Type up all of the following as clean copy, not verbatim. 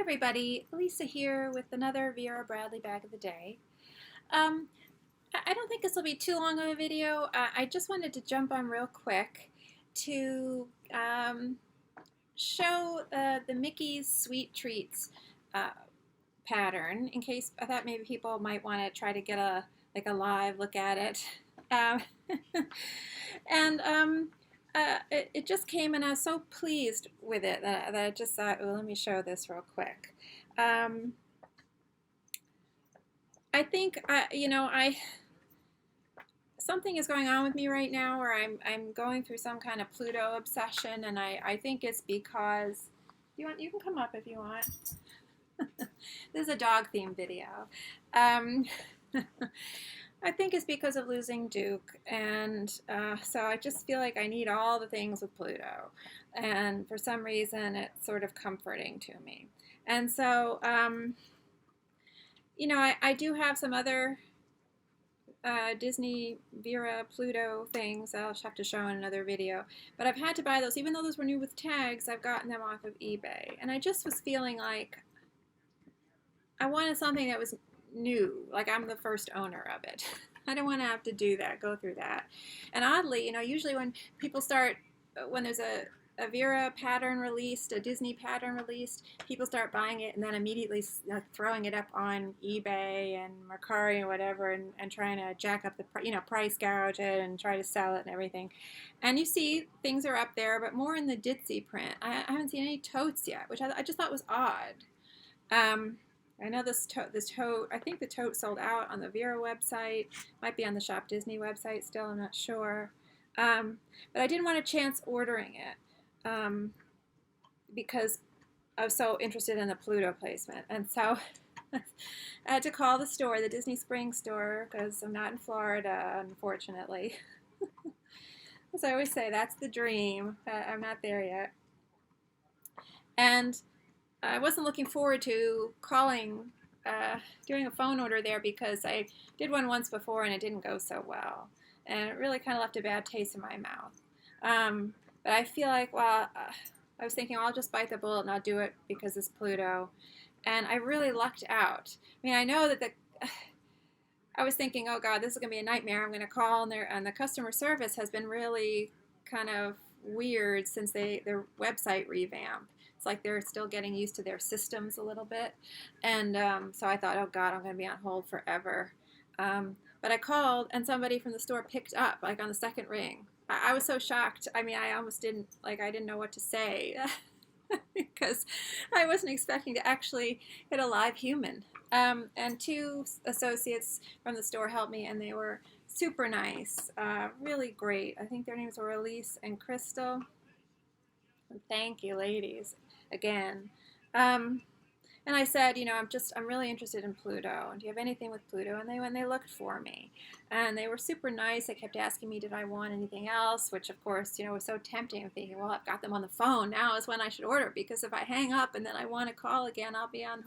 everybody, Lisa here with another Vera Bradley bag of the day. Um, I don't think this will be too long of a video. I just wanted to jump on real quick to show the Mickey's Sweet Treats uh, pattern in case I thought maybe people might want to try to get a live look at it. Um, and it just came and I was so pleased with it that I just thought, well, let me show this real quick. I think I something is going on with me right now where I'm going through some kind of Pluto obsession, and I think it's because you can come up if you want. This is a dog themed video. Um, I think it's because of losing Duke, and so I just feel like I need all the things with Pluto, and for some reason it's sort of comforting to me. And so I do have some other Disney, Vera, Pluto things I'll have to show in another video. But I've had to buy those. Even though those were new with tags, I've gotten them off of eBay. And I just was feeling like I wanted something that was new, like I'm the first owner of it. I don't want to have to do that, go through that. And oddly, usually when people start, when there's a Vera pattern released, a Disney pattern released, people start buying it and then immediately throwing it up on eBay and Mercari and whatever, and trying to jack up the price gouge it and try to sell it and everything. And you see things are up there, but more in the Ditsy print. I haven't seen any totes yet, which I just thought was odd. I know this tote, I think the tote sold out on the Vera website, might be on the Shop Disney website still, I'm not sure. But I didn't want to chance ordering it. Because I was so interested in the Pluto placement. And so I had to call the store, the Disney Springs store, because I'm not in Florida, unfortunately. As I always say, that's the dream. I'm not there yet. And I wasn't looking forward to calling, doing a phone order there, because I did one once before and it didn't go so well. And it really kind of left a bad taste in my mouth. But I feel like, well, I was thinking, I'll just bite the bullet and I'll do it because it's Pluto. And I really lucked out. I mean, I know that I was thinking, oh God, this is going to be a nightmare. I'm going to call, and the customer service has been really kind of weird since their website revamp. It's like they're still getting used to their systems a little bit. And so I thought, oh God, I'm going to be on hold forever. But I called and somebody from the store picked up, like on the second ring. I was so shocked. I mean, I almost didn't I didn't know what to say because I wasn't expecting to actually hit a live human. And two associates from the store helped me, and they were super nice, really great. I think their names were Elise and Crystal. Thank you, ladies, again. And I said, I'm really interested in Pluto. Do you have anything with Pluto? And they looked for me. And they were super nice. They kept asking me, did I want anything else? Which, of course, was so tempting. I'm thinking, well, I've got them on the phone. Now is when I should order. Because if I hang up and then I want to call again, I'll be in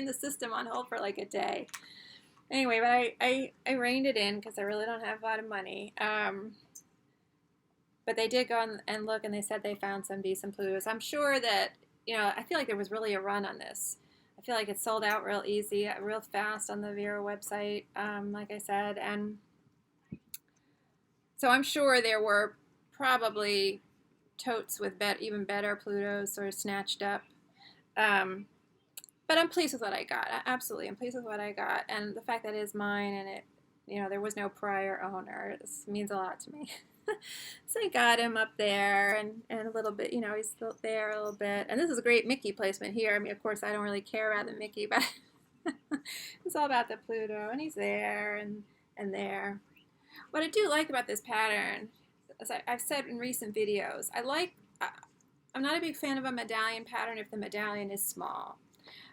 the system on hold for like a day. Anyway, but I reined it in because I really don't have a lot of money. But they did go and look, and they said they found some decent Plutos. I'm sure that, I feel like there was really a run on this. I feel like it sold out real easy, real fast on the Vera website, like I said. And so I'm sure there were probably totes with even better Plutos sort of snatched up. But I'm pleased with what I got. Absolutely, I'm pleased with what I got. And the fact that it is mine and there was no prior owner, this means a lot to me. So I got him up there and a little bit, he's still there a little bit. And this is a great Mickey placement here. I mean, of course, I don't really care about the Mickey, but it's all about the Pluto. And he's there and there. What I do like about this pattern, as I've said in recent videos, I'm not a big fan of a medallion pattern if the medallion is small.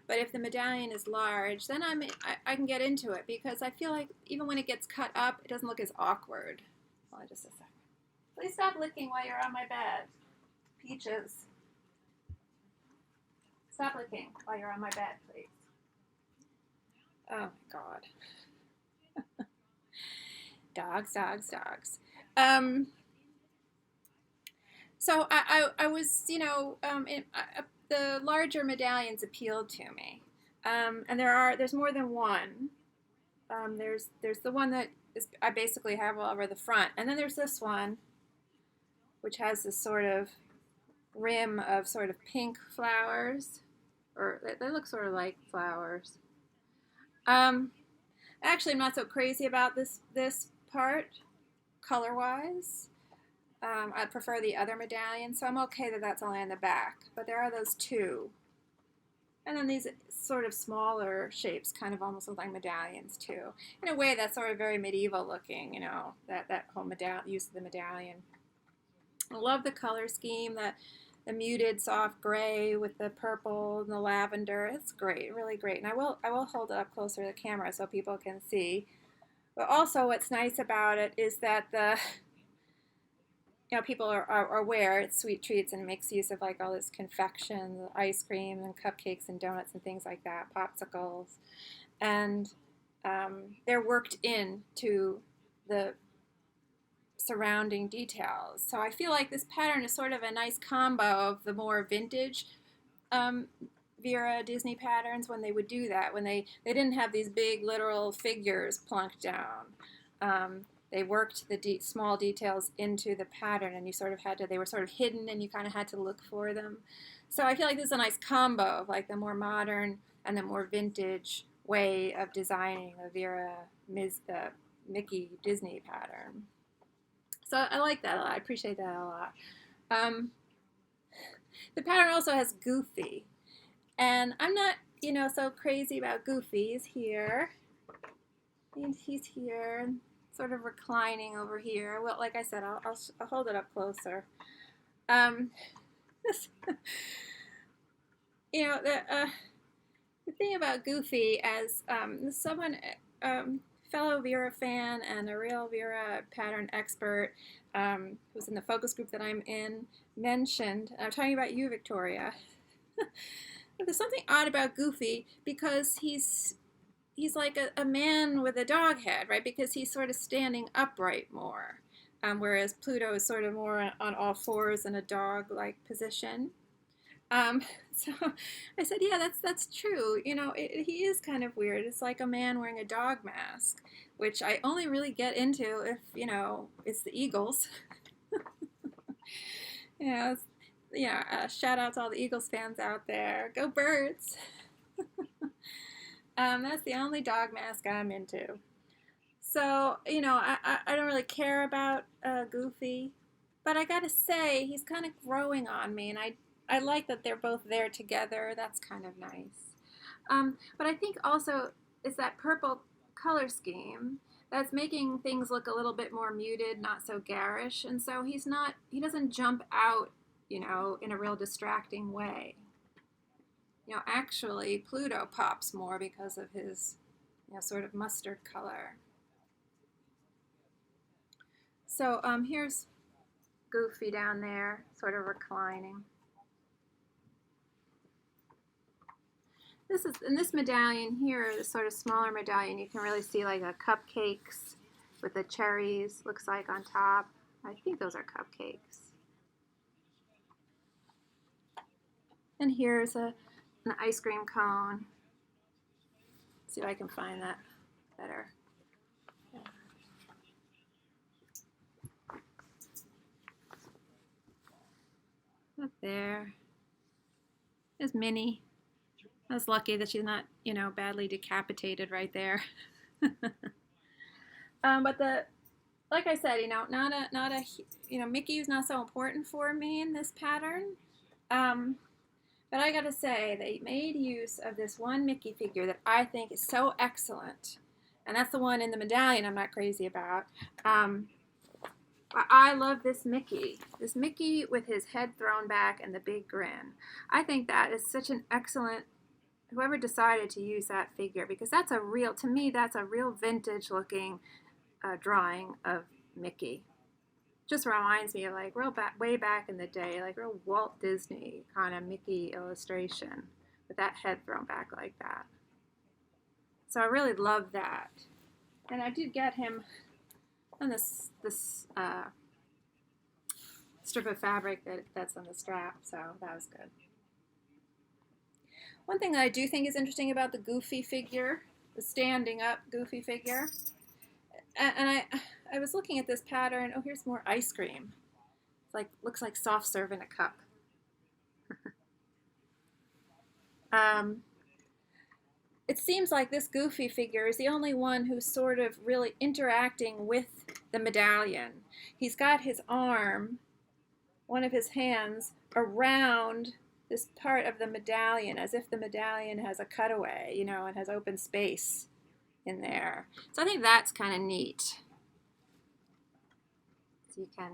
But if the medallion is large, then I can get into it, because I feel like even when it gets cut up, it doesn't look as awkward. Hold on just a second. Please stop licking while you're on my bed. Peaches. Stop licking while you're on my bed, please. Oh my God. Dogs. So I was, the larger medallions appealed to me. And there's more than one. There's the one that I basically have all over the front, and then there's this one, which has this sort of rim of sort of pink flowers, or they look sort of like flowers. Um, Actually, I'm not so crazy about this part color wise. I prefer the other medallion, so I'm okay that that's only on the back. But there are those two. And then these sort of smaller shapes kind of almost look like medallions too. In a way, that's sort of very medieval looking, that whole use of the medallion. I love the color scheme, the muted soft gray with the purple and the lavender. It's great, really great. And I will hold it up closer to the camera so people can see. But also what's nice about it is that people are aware it's sweet treats and makes use of like all this confection, ice cream and cupcakes and donuts and things like that, popsicles. And they're worked into the surrounding details. So I feel like this pattern is sort of a nice combo of the more vintage Vera Disney patterns when they would do that, when they didn't have these big literal figures plunked down. They worked the small details into the pattern, and you sort of they were sort of hidden, and you kind of had to look for them. So I feel like this is a nice combo of like the more modern and the more vintage way of designing a Vera Mickey Disney pattern. So I like that a lot. I appreciate that a lot. The pattern also has Goofy. And I'm not, so crazy about Goofy. He's here. And he's here, sort of reclining over here. Well, like I said, I'll hold it up closer. The thing about Goofy, as someone, fellow Vera fan and a real Vera pattern expert who's in the focus group that I'm in, mentioned, I'm talking about you, Victoria, there's something odd about Goofy because he's like a man with a dog head, right? Because he's sort of standing upright more, whereas Pluto is sort of more on all fours in a dog-like position. So I said, yeah, that's true. He is kind of weird. It's like a man wearing a dog mask, which I only really get into if, it's the Eagles. Shout out to all the Eagles fans out there. Go Birds! That's the only dog mask I'm into. So, I don't really care about Goofy, but I gotta say, he's kind of growing on me, and I like that they're both there together. That's kind of nice. But I think also it's that purple color scheme that's making things look a little bit more muted, not so garish, and so he doesn't jump out, in a real distracting way. Actually, Pluto pops more because of his, sort of mustard color. So here's Goofy down there, sort of reclining. In this medallion here, the sort of smaller medallion, you can really see like the cupcakes with the cherries, looks like on top. I think those are cupcakes. And here's an ice cream cone. Let's see if I can find that better. Up there. There's Minnie. I was lucky that she's not, badly decapitated right there. But like I said, Mickey is not so important for me in this pattern. But I gotta say, they made use of this one Mickey figure that I think is so excellent. And that's the one in the medallion I'm not crazy about. I love this Mickey. This Mickey with his head thrown back and the big grin. I think that is such an excellent, whoever decided to use that figure, because to me, that's a real vintage looking drawing of Mickey. Just reminds me of like way back in the day, like real Walt Disney kind of Mickey illustration with that head thrown back like that. So I really love that. And I did get him on this strip of fabric that's on the strap, so that was good. One thing that I do think is interesting about the Goofy figure, the standing up Goofy figure, and I was looking at this pattern. Oh, here's more ice cream. It's like, looks like soft serve in a cup. It seems like this Goofy figure is the only one who's sort of really interacting with the medallion. He's got his arm, one of his hands, around this part of the medallion, as if the medallion has a cutaway, you know, and has open space in there. So I think that's kind of neat. So you can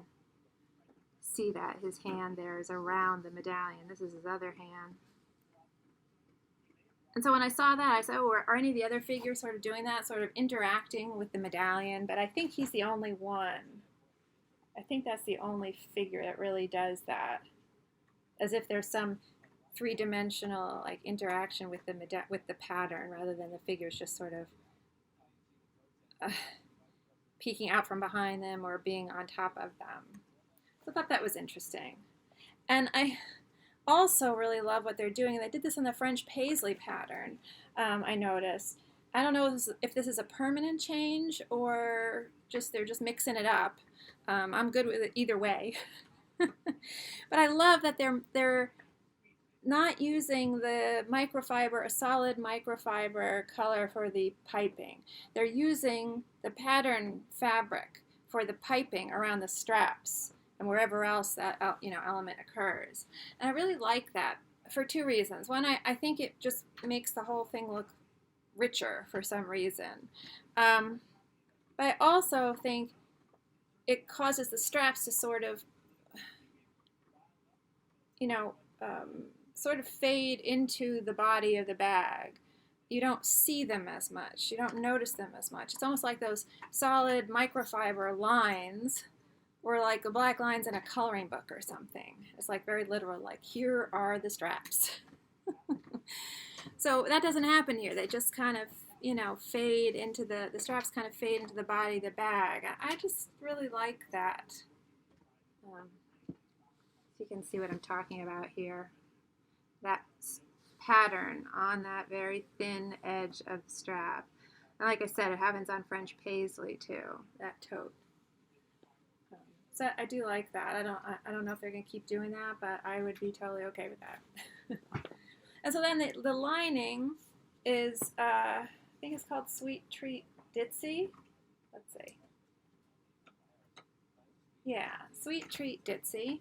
see that his hand there is around the medallion. This is his other hand. And so when I saw that, I said, oh, are any of the other figures sort of doing that, sort of interacting with the medallion? But I think he's the only one. I think that's the only figure that really does that. As if there's some three-dimensional like interaction with the pattern, rather than the figures just sort of peeking out from behind them or being on top of them. So I thought that was interesting. And I also really love what they're doing. And they did this in the French paisley pattern, I noticed. I don't know if this is a permanent change or just they're just mixing it up. I'm good with it either way. But I love that they're not using the microfiber, a solid microfiber color for the piping. They're using the pattern fabric for the piping around the straps and wherever else that element occurs. And I really like that for two reasons. One, I think it just makes the whole thing look richer for some reason. But I also think it causes the straps to sort of, sort of fade into the body of the bag. You don't see them as much. You don't notice them as much. It's almost like those solid microfiber lines or like the black lines in a coloring book or something. It's like very literal, like here are the straps. So that doesn't happen here. They just kind of, fade into the straps kind of fade into the body of the bag. I just really like that. So you can see what I'm talking about here. That pattern on that very thin edge of the strap. And like I said, it happens on French paisley too, that tote. So I do like that. I don't know if they're going to keep doing that, but I would be totally okay with that. And so then the lining is, I think it's called Sweet Treat Ditsy. Let's see. Yeah, Sweet Treat Ditsy.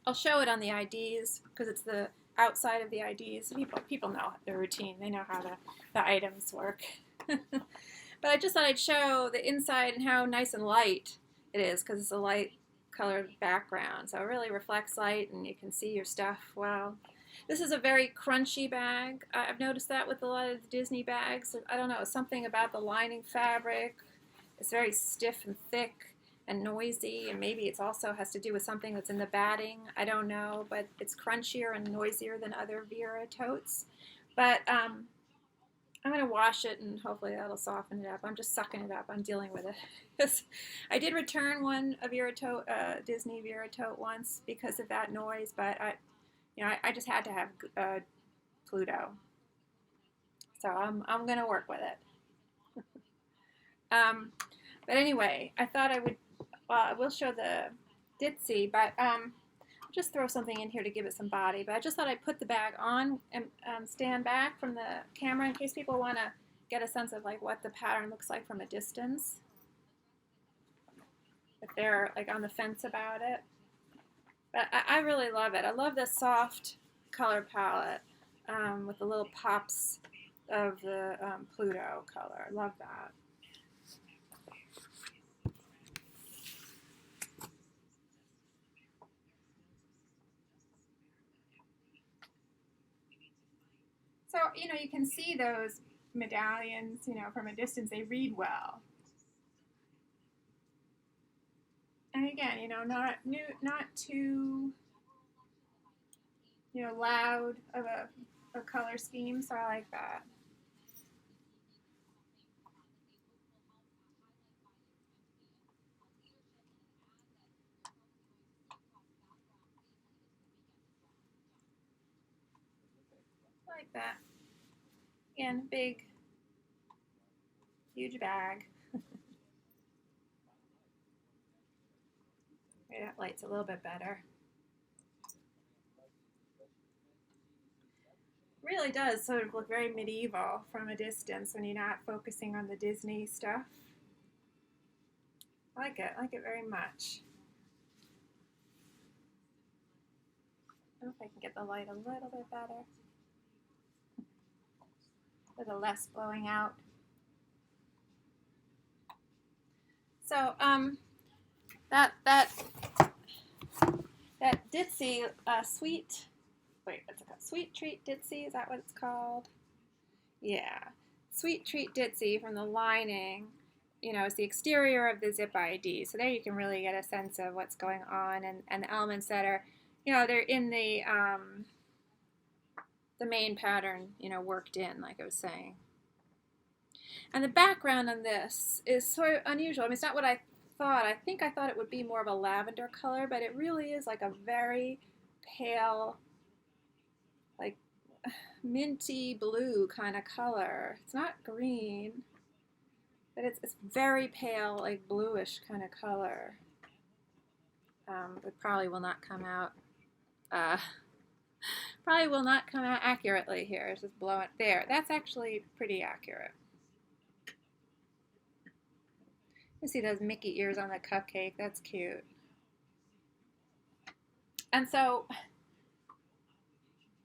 I'll show it on the IDs because it's the outside of the IDs. People know the routine. They know how the items work. But I just thought I'd show the inside and how nice and light it is because it's a light colored background. So it really reflects light and you can see your stuff well. This is a very crunchy bag. I've noticed that with a lot of the Disney bags. I don't know, something about the lining fabric. It's very stiff and thick and noisy, and maybe it also has to do with something that's in the batting. I don't know, but it's crunchier and noisier than other Vera totes. But I'm going to wash it, and hopefully that'll soften it up. I'm just sucking it up. I'm dealing with it. I did return one a Disney Vera tote once because of that noise, but I just had to have Pluto. So I'm going to work with it. But anyway, I thought I will show the Ditsy, but I'll just throw something in here to give it some body. But I just thought I'd put the bag on and stand back from the camera in case people want to get a sense of like what the pattern looks like from a distance. If they're like on the fence about it. But I really love it. I love the soft color palette with the little pops of the Pluto color. I love that. So, you can see those medallions, from a distance, they read well. And again, not too, loud of a color scheme, so I like that. Like that. Again, big, huge bag. Maybe that light's a little bit better. Really does sort of look very medieval from a distance when you're not focusing on the Disney stuff. I like it very much. I hope I can get the light a little bit better. A little less blowing out. So that Ditsy sweet, wait, what's it called? Sweet Treat Ditsy, is that what it's called? Yeah, Sweet Treat Ditsy from the lining, you know, is the exterior of the zip ID. So there you can really get a sense of what's going on and the elements that are, you know, they're in the main pattern, you know, worked in, like I was saying. And the background on this is sort of unusual. I mean, it's not what I thought. I think I thought it would be more of a lavender color, but it really is like a very pale, like minty blue kind of color. It's not green, but it's very pale, like bluish kind of color. It probably will not come out. Probably will not come out accurately here. It's just blow it there. That's actually pretty accurate. You see those Mickey ears on the cupcake. That's cute. And so,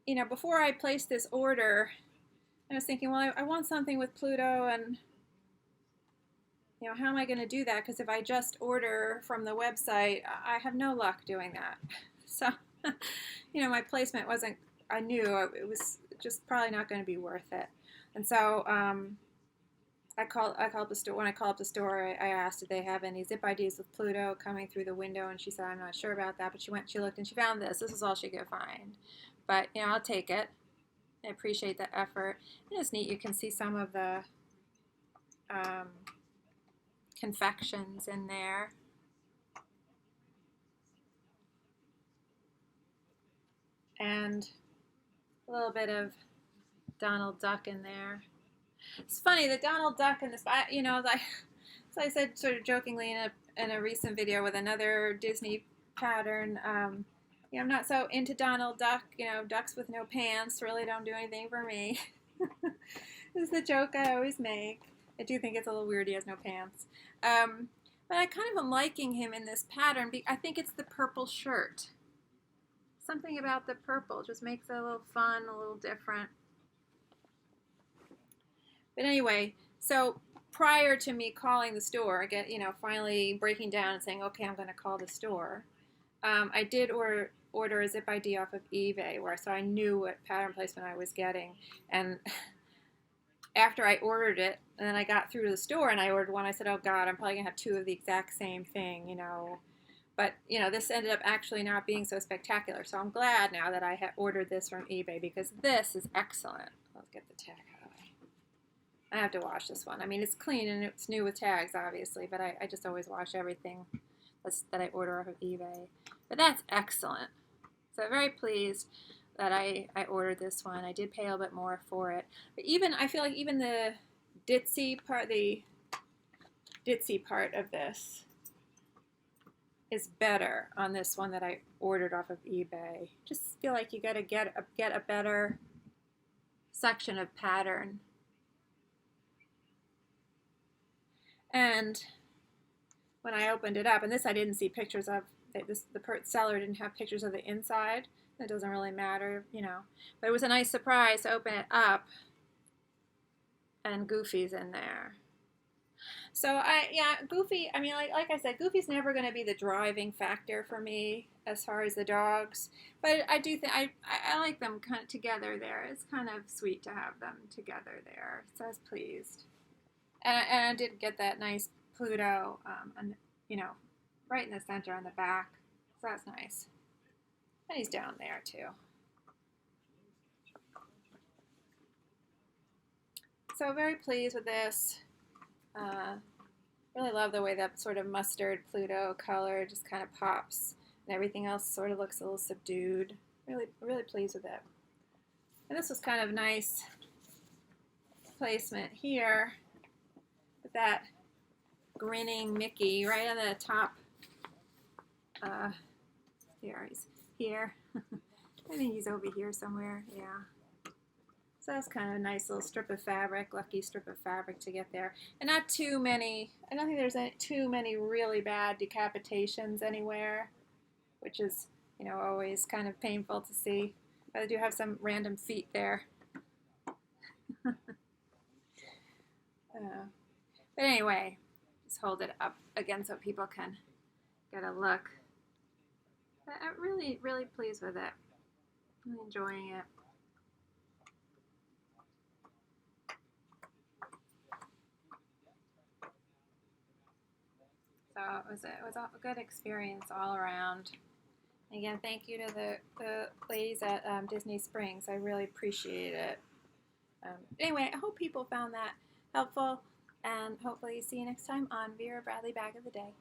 you know, before I placed this order, I was thinking, well, I want something with Pluto, and, you know, how am I going to do that? Because if I just order from the website, I have no luck doing that. So, you know, my placement wasn't, I knew it was just probably not going to be worth it. And so I called the store. When I called up the store, I asked if they have any zip IDs with Pluto coming through the window, and she said, I'm not sure about that, but she looked, and she found this. This is all she could find. But, you know, I'll take it. I appreciate the effort. And it's neat. You can see some of the confections in there. And a little bit of Donald Duck in there. It's funny, the Donald Duck in this, you know, like, so I said sort of jokingly in a recent video with another Disney pattern, you know, I'm not so into Donald Duck, you know, ducks with no pants really don't do anything for me. This is the joke I always make. I do think it's a little weird he has no pants. But I kind of am liking him in this pattern. I think it's the purple shirt. Something about the purple just makes it a little fun, a little different. But anyway, so prior to me calling the store, you know, finally breaking down and saying, okay, I'm going to call the store, I did order a zip ID off of eBay, so I knew what pattern placement I was getting. And after I ordered it, and then I got through to the store and I ordered one, I said, oh God, I'm probably going to have two of the exact same thing, you know. But, you know, this ended up actually not being so spectacular. So I'm glad now that I had ordered this from eBay, because this is excellent. Let's get the tag out of the way. I have to wash this one. I mean, it's clean and it's new with tags, obviously, but I just always wash everything that I order off of eBay. But that's excellent. So very pleased that I ordered this one. I did pay a little bit more for it. But I feel like even the Ditsy part of this is better on this one that I ordered off of eBay. Just feel like you gotta get a better section of pattern. And when I opened it up, and this I didn't see pictures of, the seller didn't have pictures of the inside. It doesn't really matter, you know. But it was a nice surprise to open it up, and Goofy's in there. So Goofy, I mean, like I said, Goofy's never going to be the driving factor for me as far as the dogs. But I do think, I like them kind of together there. It's kind of sweet to have them together there. So I was pleased. And I did get that nice Pluto, and, you know, right in the center on the back. So that's nice. And he's down there too. So very pleased with this. Really love the way that sort of mustard Pluto color just kind of pops, and everything else sort of looks a little subdued. Really, really pleased with it. And this was kind of nice placement here with that grinning Mickey right on the top. Here, he's here. I think he's over here somewhere, yeah. So that's kind of a nice little strip of fabric, lucky strip of fabric to get there. And not too many, I don't think there's too many really bad decapitations anywhere, which is, you know, always kind of painful to see. But I do have some random feet there. But anyway, just hold it up again so people can get a look. I'm really, really pleased with it. I'm enjoying it. So it was a good experience all around. Again, thank you to the ladies at Disney Springs. I really appreciate it. Anyway, I hope people found that helpful, and hopefully see you next time on Vera Bradley Bag of the Day.